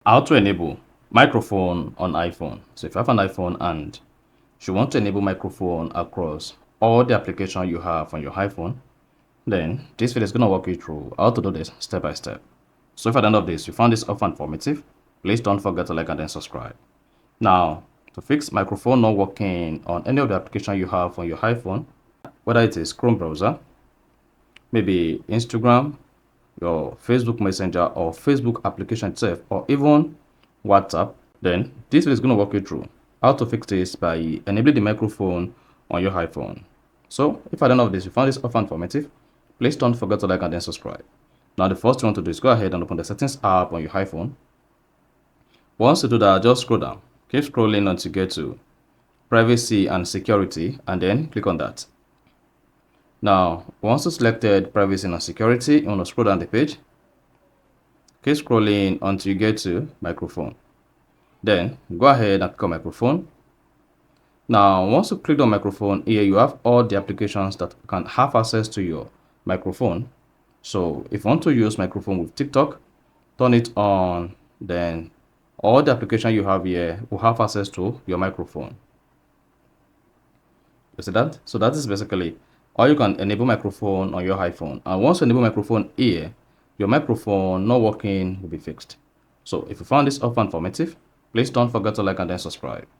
How to enable microphone on iPhone. So if you have an iPhone and you want to enable microphone across all the applications you have on your iPhone, then this video is going to walk you through how to do this step by step. So if at the end of this you found this often informative, please don't forget to like and then subscribe. Now, to fix microphone not working on any of the applications you have on your iPhone, whether it is Chrome browser, maybe Instagram, your Facebook Messenger or Facebook application itself, or even WhatsApp, then this is going to walk you through how to fix this by enabling the microphone on your iPhone. So if at the end of this you found this often informative, please don't forget to like and then subscribe. Now the first thing you want to do is go ahead and open the settings app on your iPhone. Once you do that, just scroll down. Keep scrolling until you get to privacy and security and then click on that. Now, once you selected privacy and security, you want to scroll down the page. Keep scrolling until you get to microphone. Then go ahead and click on microphone. Now, once you click on microphone, here you have all the applications that can have access to your microphone. So if you want to use microphone with TikTok, turn it on, then all the applications you have here will have access to your microphone. You see that? So that is basically how you can enable microphone on your iPhone. And once you enable microphone here, your microphone not working will be fixed. So if you found this often informative, please don't forget to like and then subscribe.